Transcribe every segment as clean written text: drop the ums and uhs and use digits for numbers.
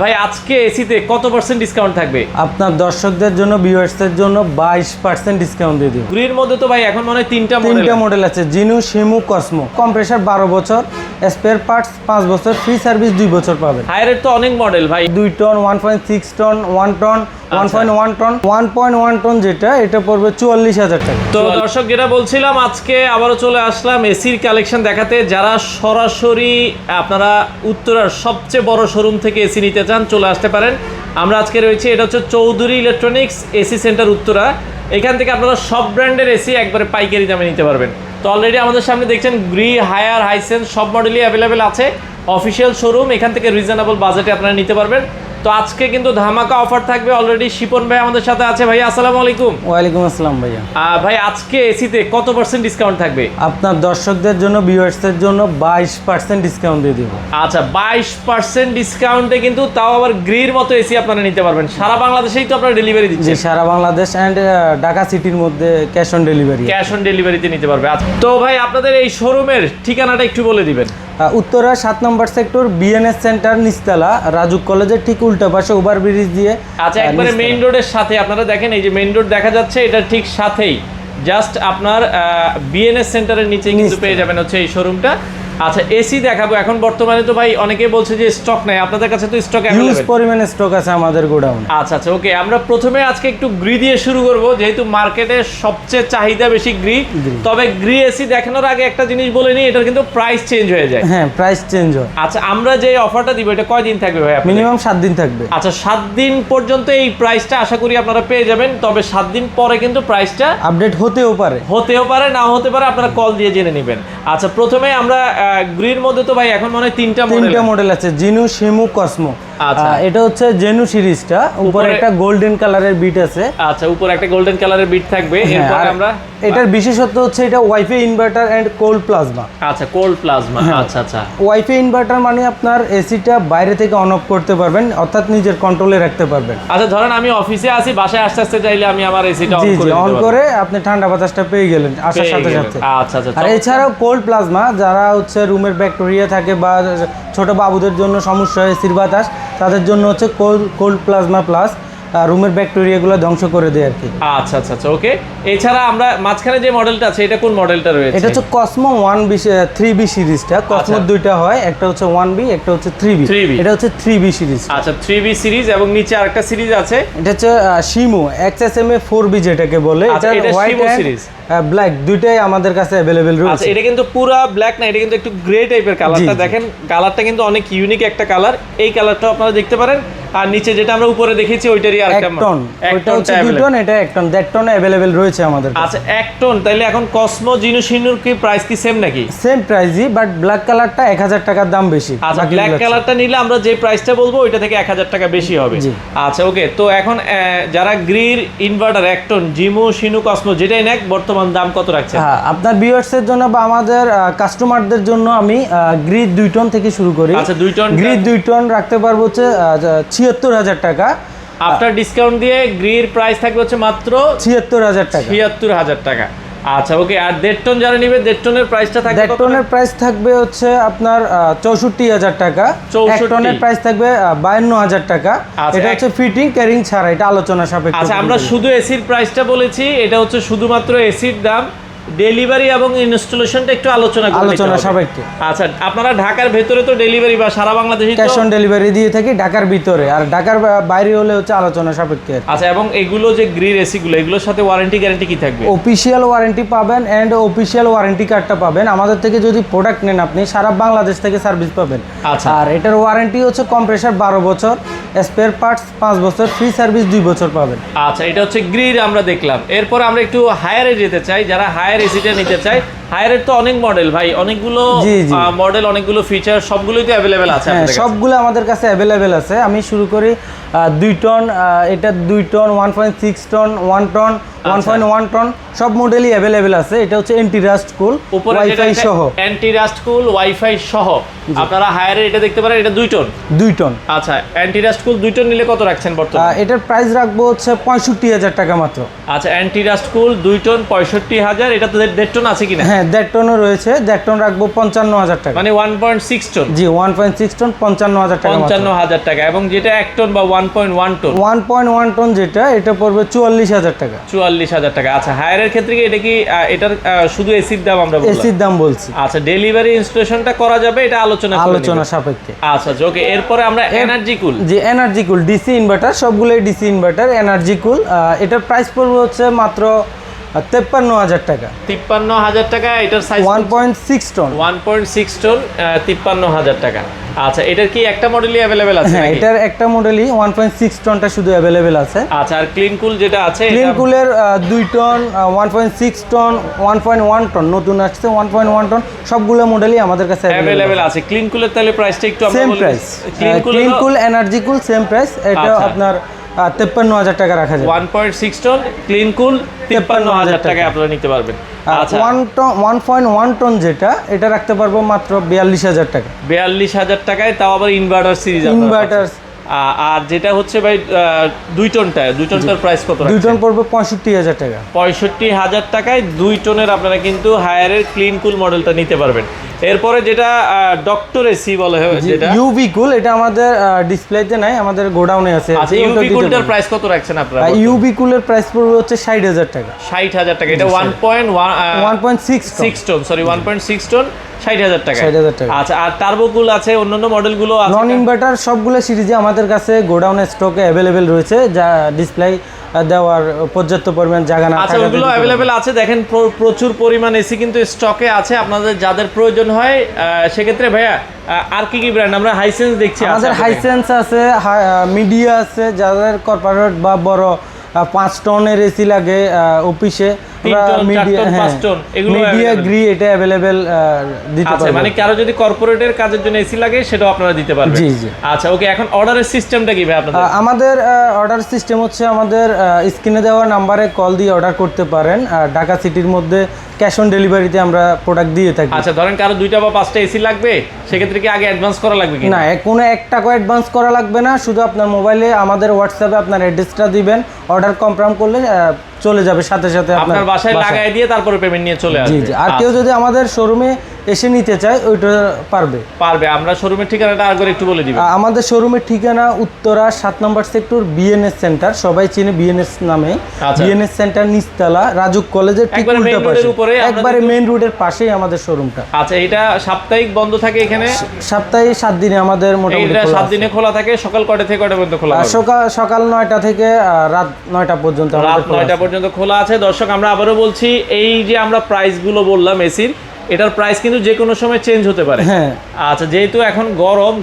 ভাই আজকে এসিতে কত পার্সেন্ট ডিসকাউন্ট থাকবে? আপনার দর্শকদের জন্য ভিউয়ার্সদের জন্য 22% ডিসকাউন্ট দিয়ে দিব। গ্রির মধ্যে তো ভাই এখন মনে হয় তিনটা মডেল আছে, জিনু, শিমু, কসমো। কম্প্রেসার 12 বছর, স্পেয়ার পার্টস 5 বছর, ফ্রি সার্ভিস 2 বছর পাবেন। হায়ারের তো অনেক মডেল ভাই, 2 ton, 1.6 ton, 1 ton, 1.1 ton. 1.1 ton যেটা, এটা পড়বে 44,000 টাকা। তো দর্শক যেটা বলছিলাম, আজকে আবারও চলে আসলাম এসির কালেকশন দেখাতে। যারা সরাসরি আপনারা উত্তরার সবচেয়ে বড় শোরুম থেকে এসি নিতে চান, চলে আসতে পারেন। আমরা আজকে রয়েছি, এটা হচ্ছে Chowdhury electronics AC centre Uttara. এখান থেকে আপনারা সব ব্র্যান্ডের এসি একবারে পাইকারি দামে নিতে পারবেন। তো অলরেডি আমাদের সামনে দেখছেন গ্রি, হায়ার, হাইসেন্স সব মডেলই অ্যাভেলেবেল আছে। অফিসিয়াল শোরুম, এখান থেকে রিজনেবল বাজেটে আপনারা নিতে পারবেন। তো আজকে কিন্তু ধামাকা অফার থাকবে। অলরেডি শিপন ভাই আমাদের সাথে আছে। ভাই আসসালামু আলাইকুম। ওয়ালাইকুম আসসালাম ভাইয়া। ভাই আজকে এসিতে কত পার্সেন্ট ডিসকাউন্ট থাকবে? আপনার দর্শকদের জন্য, ভিউয়ার্সদের জন্য 22% ডিসকাউন্ট দিয়ে দিব। আচ্ছা, 22% ডিসকাউন্টে কিন্তু, তাও আবার গ্রির মতো এসি আপনারা নিতে পারবেন। সারা বাংলাদেশেই তো আপনারা ডেলিভারি দিচ্ছেন? জি, সারা বাংলাদেশ অ্যান্ড ঢাকা সিটির মধ্যে cash on delivery. Cash on ডেলিভারিতে নিতে পারবে। তো ভাই আপনাদের এই শোরুমের ঠিকানাটা একটু বলে দিবেন। উত্তরা 7 নম্বর সেক্টর, বিএনএস সেন্টার, নিচতলা, রাজুক কলেজের ঠিক উল্টা পাশে ওভারব্রিজ দিয়ে। আচ্ছা, একবারে মেইন রোডের সাথে। আপনারা দেখেন এই যে মেইন রোড দেখা যাচ্ছে, এটা ঠিক সাথেই জাস্ট আপনার বিএনএস সেন্টারের নিচে কিন্তু পেয়ে যাবেন হচ্ছে এই শোরুমটা। আচ্ছা, এসি দেখাবো এখন। বর্তমানে তো ভাই অনেকেই বলছে যে স্টক নাই, আপনাদের কাছে তো স্টক হিউজ পরিমাণে স্টক আছে আমাদের গোডাউনে। আচ্ছা আচ্ছা, ওকে। আমরা প্রথমে আজকে একটু গ্রি দিয়ে শুরু করব, যেহেতু মার্কেটে সবচেয়ে চাহিদা বেশি গ্রি। তবে গ্রি এসি দেখানোর আগে একটা জিনিস বলে নিই, এটার কিন্তু প্রাইস চেঞ্জ হয়ে যায়। হ্যাঁ, প্রাইস চেঞ্জ হয়। আচ্ছা, আমরা যে অফারটা দিব এটা কয়দিন থাকবে ভাই? মিনিমাম 7 দিন থাকবে। আচ্ছা, 7 দিন পর্যন্ত এই প্রাইসটা আশা করি আপনারা পেয়ে যাবেন। তবে 7 দিন পরে কিন্তু প্রাইসটা আপডেট হতেও পারে, না হতে পারে, আপনারা কল দিয়ে জেনে নেবেন। আচ্ছা, প্রথমে আমরা গ্রির মধ্যে তো ভাই এখন মনে হয় তিনটা মডেল আছে, জিনু, শিমু, কসমো। আচ্ছা, এটা হচ্ছে জেনু সিরিজটা। উপরে একটা গোল্ডেন কালারের বিট আছে। আচ্ছা, উপরে একটা গোল্ডেন কালারের বিট থাকবে। এরপর আমরা এটার বিশেষত্ব হচ্ছে এটা wifi inverter and cold plasma. আচ্ছা, কোল্ড প্লাজমা। আচ্ছা আচ্ছা, ওয়াইফাই ইনভার্টার মানে আপনার এসিটা বাইরে থেকে অন অফ করতে পারবেন, অর্থাৎ নিজের কন্ট্রোলে রাখতে পারবেন। আচ্ছা, ধরেন আমি অফিসে আছি, বাসায় আসতে আসতে চাইলে আমি আমার এসিটা অন করে আপনি ঠান্ডা বাতাসটা পেয়ে গেলেন আসার সাথে সাথে। আচ্ছা আচ্ছা। আর এছাড়াও কোল্ড প্লাজমা, যারা হচ্ছে রুমের ব্যাকটেরিয়া থাকে বা ছোট বাবুদের জন্য সমস্যা হয় এসির বাতাস, তাদের জন্য হচ্ছে কোল্ড প্লাজমা প্লাস, রুমের ব্যাকটেরিয়াগুলো ধ্বংস করে দেয় আর কি। আচ্ছা আচ্ছা আচ্ছা, ওকে। এছাড়া আমরা মাঝখানে যে মডেলটা আছে, এটা কোন মডেলটা রয়েছে? এটা হচ্ছে কসমো 3B সিরিজটা। কসমো দুইটা হয়, একটা হচ্ছে 1B, একটা হচ্ছে 3B। এটা হচ্ছে 3B সিরিজ। আচ্ছা, 3B সিরিজ, এবং নিচে আরেকটা সিরিজ আছে, এটা হচ্ছে শিমু XSMA 4B যেটাকে বলে। এটা হোয়াইট সিরিজ, ব্ল্যাক দুইটাই আমাদের কাছে अवेलेबल রয়েছে। আচ্ছা, এটা কিন্তু পুরো ব্ল্যাক না, এটা কিন্তু একটু গ্রে টাইপের কালারটা। দেখেন কালারটা কিন্তু অনেক ইউনিক একটা কালার। এই কালারটাও আপনারা দেখতে পারেন। আর নিচে যেটা আমরা উপরে দেখেছি ওইটারই আরেকটা টন, ওইটা হচ্ছে 2 টন, এটা 1 টন, 1.5 টন अवेलेबल রয়েছে আমাদের কাছে। আচ্ছা, 1 টন। তাইলে এখন কসমো, জিনু, শিনুর কি প্রাইস কি সেম নাকি? সেম প্রাইসই, বাট ব্ল্যাক কালারটা 1000 টাকার দাম বেশি। আচ্ছা, ব্ল্যাক কালারটা নিলে আমরা যে প্রাইসটা বলবো ওইটা থেকে 1000 টাকা বেশি হবে। আচ্ছা, ওকে। তো এখন যারা গ্রির ইনভার্টার 1 টন, জিমু, শিনু, কসমো যেটাই নেক, বর্তমান দাম কত রাখছে? হ্যাঁ, আপনার ভিউয়ার্সের জন্য বা আমাদের কাস্টমারদের জন্য আমি গ্রি 2 টন থেকে শুরু করি। আচ্ছা, 2 টন। গ্রি 2 টন রাখতে পারবো হচ্ছে 76000 টাকা। আফটার ডিসকাউন্ট দিয়ে গ্রির প্রাইস থাকবে হচ্ছে মাত্র 76000 টাকা। 76000 টাকা। আচ্ছা, ওকে। আর 1.5 টন যারা নেবে, 1.5 টনের প্রাইসটা থাকবে? 1.5 টনের প্রাইস থাকবে হচ্ছে আপনার 64000 টাকা। 1 টনের প্রাইস থাকবে 52000 টাকা। এটা হচ্ছে ফিটিং ক্যারিং ছাড়া, এটা আলোচনা সাপেক্ষে। আচ্ছা, আমরা শুধু এসির প্রাইসটা বলেছি, এটা হচ্ছে শুধুমাত্র এসির দাম। ডেলিভারি এবং ইনস্টলেশনটা একটু আলোচনা সাপেক্ষে। আচ্ছা, আপনারা ঢাকার ভেতরে তো ডেলিভারি বা সারা বাংলাদেশে ক্যাশ অন ডেলিভারি দিয়ে থাকি ঢাকার ভিতরে, আর ঢাকার বাইরে হলে হচ্ছে আলোচনা সাপেক্ষে। আচ্ছা, এবং এগুলো যে গ্রির এসিগুলো, এগুলোর সাথে ওয়ারেন্টি গ্যারান্টি কি থাকবে? অফিশিয়াল ওয়ারেন্টি পাবেন এন্ড অফিশিয়াল ওয়ারেন্টি কার্ডটা পাবেন। আমাদের থেকে যদি প্রোডাক্ট নেন আপনি, সারা বাংলাদেশ থেকে সার্ভিস পাবেন। আচ্ছা, আর এটার ওয়ারেন্টি হচ্ছে কম্প্রেসার 12 বছর, স্পেয়ার পার্টস 5 বছর, ফ্রি সার্ভিস 2 বছর পাবেন। আচ্ছা, এটা হচ্ছে গ্রির আমরা দেখলাম। এরপর আমরা একটু হায়ারে যেতে চাই, যারা হায়ার এসিটা নিতে চায়। হায়ারের তো অনেক মডেল ভাই, অনেকগুলো মডেল, অনেকগুলো ফিচার, সবগুলোই তো अवेलेबल আছে আপনাদের কাছে? সবগুলো আমাদের কাছে अवेलेबल আছে। আমি শুরু করি 2 টন, এটা 2 টন, 1.6 টন, 1 টন, 1.1 টন, সব মডেলই अवेलेबल আছে। এটা হচ্ছে অ্যান্টি রাস্ট কুল, ওয়াইফাই সহ। অ্যান্টি রাস্ট কুল, ওয়াইফাই সহ। আপনারা হায়ারে এটা দেখতে পারেন, এটা 2 টন। 2 টন। আচ্ছা, অ্যান্টি রাস্ট কুল 2 টন নিলে কত রাখছেন বর্তমানে? এটার প্রাইস রাখবো হচ্ছে 65000 টাকা মাত্র। আচ্ছা, অ্যান্টি রাস্ট কুল 2 টন 65000। এটা তো 1.5 টন আছে কিনা? হ্যাঁ, হ্যাঁ 1.5 টনও রয়েছে, 1.5 টন রাখবো 55,000 টাকা। মানে 1.6 টন। জি 1.6 টন 55,000 টাকা। 55,000 টাকা। এবং যেটা 1 টন বা 1.1 টন, 1.1 টন যেটা, এটা পড়বে 44,000 টাকা। 44,000 টাকা। আচ্ছা, হায়ারের ক্ষেত্রে কি এটা কি এটার শুধু এসির দাম আমরা বললাম? এসির দাম বলছি। আচ্ছা, ডেলিভারি ইনস্টলেশনটা করা যাবে, এটা আলোচনা সাপেক্ষে। আচ্ছা ওকে, এরপরে আমরা এনার্জি কুল। জি এনার্জি কুল ডিসি ইনভার্টার, সবগুলোই ডিসি ইনভার্টার। এনার্জি কুল এটার প্রাইস পড়বে হচ্ছে মাত্র 53,000 টাকা। 53,000 টাকা। এটার সাইজ 1.6 টন। 1.6 টন, 53,000 টাকা। আচ্ছা, এটার কি একটা মডেলই अवेलेबल আছে? হ্যাঁ, এটার একটা মডেলই 1.6 টনটা শুধু अवेलेबल আছে। আচ্ছা, আর ক্লিন কুল যেটা আছে, ক্লিন কুলের 2 টন, 1.6 টন, 1.1 টন নতুন আসছে, 1.1 টন সবগুলো মডেলই আমাদের কাছে अवेलेबल আছে। ক্লিন কুলের তাহলে প্রাইসটা একটু আমরা সেম বলি। প্রাইস। ক্লিন কুল এনার্জি কুল সেম প্রাইস। এটা আপনার 53,000 টাকা রাখা যাবে। 1.6 টন ক্লিন কুল 53,000 টাকায় আপনারা নিতে পারবেন। আচ্ছা, 1.1 টন যেটা, এটা রাখতে পারবো মাত্র 42,000 টাকা। 42,000 টাকায়, তাও আবার ইনভার্টার সিরিজ। ইনভার্টার। আর যেটা হচ্ছে ভাই 2 টনটার প্রাইস কত? 2 টন পড়বে 65,000 টাকা। 65,000 টাকায় 2 টনের আপনারা কিন্তু হায়ারের ক্লিন কুল মডেলটা নিতে পারবেন। এরপরে যেটা ডক্টর এসি বলে হয়, যেটা ইউভি কুল, এটা আমাদের ডিসপ্লেতে নাই, আমাদের গোডাউনে আছে। আচ্ছা, ইউভি কুলটার প্রাইস কত রাখছেন আপনারা? ইউভি কুলের প্রাইস পড়বে হচ্ছে 60,000 টাকা। 60,000 টাকা। এটা 1.6 টন, সরি 1.6 টন, 60,000 টাকা। 60,000 টাকা। আচ্ছা, আর টার্বো কুল আছে, অন্যান্য মডেলগুলো আছে। নন ইনভার্টার সবগুলো সিরিজে আমাদের কাছে গোডাউনে স্টকে अवेलेबल রয়েছে, যা ডিসপ্লে দেওয়ার পর্যাপ্ত পরিমাণ জায়গা না আচ্ছা, ওগুলো अवेलेबल আছে। দেখেন প্রচুর পরিমাণ এসি কিন্তু স্টকে আছে, আপনাদের যাদের প্রয়োজন হয় সেক্ষেত্রে ভাইয়া আর কি কি ব্র্যান্ড? আমরা হাইসেন্স দেখছি, আমাদের হাইসেন্স আছে, মিডিয়া আছে, যাদের কর্পোরেট বা বড় 5 টনের এসি লাগে অফিসে, মিডিয়া গ্রি এটা अवेलेबल দিতে পারবেন। মানে কারো যদি কর্পোরেটের কাজের জন্য এসি লাগে, সেটাও আপনারা দিতে পারবেন। জি জি। আচ্ছা ওকে, এখন অর্ডারের সিস্টেমটা কি ভাই আপনাদের? আমাদের অর্ডার সিস্টেম হচ্ছে, আমাদের স্ক্রিনে দেওয়া নাম্বারে কল দিয়ে অর্ডার করতে পারেন। ঢাকা সিটির মধ্যে ক্যাশ অন ডেলিভারিতে আমরা প্রোডাক্ট দিয়ে থাকি। আচ্ছা, ধরেন কারো 2টা বা 5টা এসি লাগবে, সেক্ষেত্রে কি আগে অ্যাডভান্স করা লাগবে কি? না, কোনো 1 টাকা অ্যাডভান্স করা লাগবে না। শুধু আপনার মোবাইলে আমাদের হোয়াটসঅ্যাপে আপনার অ্যাড্রেসটা দিবেন, অর্ডার কনফার্ম করলে চলে যাবে সাথে সাথে আপনার বাসায় লাগায় দিয়ে তারপরে পেমেন্ট নিয়ে চলে আসবে। জি জি। আর কেউ যদি আমাদের শোরুমে এসে নিতে চায়, ওইটা পারবে। আমরা শোরুমের ঠিকানাটা আরেকবার একটু বলে দিবেন। আমাদের শোরুমের ঠিকানা উত্তরা 7 নম্বর সেক্টর, বিএনএস সেন্টার, সবাই চিনে বিএনএস নামে। বিএনএস সেন্টার নিচতলা, রাজুক কলেজের ঠিক উল্টা পাশে, একবারে মেইন রোডের পাশেই আমাদের শোরুমটা। আচ্ছা, এটা সাপ্তাহিক বন্ধ থাকে এখানে? সপ্তাহে 7 দিনে আমাদের মোটামুটি 7 দিনে খোলা থাকে। সকাল কয়টা থেকে কয়টা পর্যন্ত খোলা? সকাল 9টা থেকে রাত 9টা পর্যন্ত। রাত 9টা পর্যন্ত খোলা আছে। দর্শক, আমরা আবারও বলছি, এই যে আমরা প্রাইসগুলো বললাম এসির, এটার প্রাইস কিন্তু যে কোনো সময় চেঞ্জ হতে পারে। হ্যাঁ। আচ্ছা, যেহেতু এখন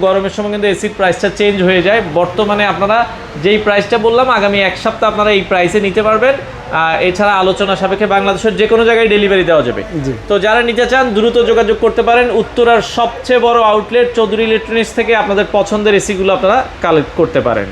গরমের সময় কিন্তু এসির প্রাইসটা চেঞ্জ হয়ে যায়। বর্তমানে আপনারা যেই প্রাইসটা বললাম, আগামী 1 সপ্তাহ আপনারা এই প্রাইসে নিতে পারবেন। এছাড়া আলোচনা সাপেক্ষে বাংলাদেশের যে কোনো জায়গায় ডেলিভারি দেওয়া যাবে। তো যারা নিতে চান দ্রুত যোগাযোগ করতে পারেন। উত্তরার সবচেয়ে বড় আউটলেট চৌধুরী ইলেকট্রনিক্স থেকে আপনাদের পছন্দের এসিগুলো আপনারা কালেক্ট করতে পারেন।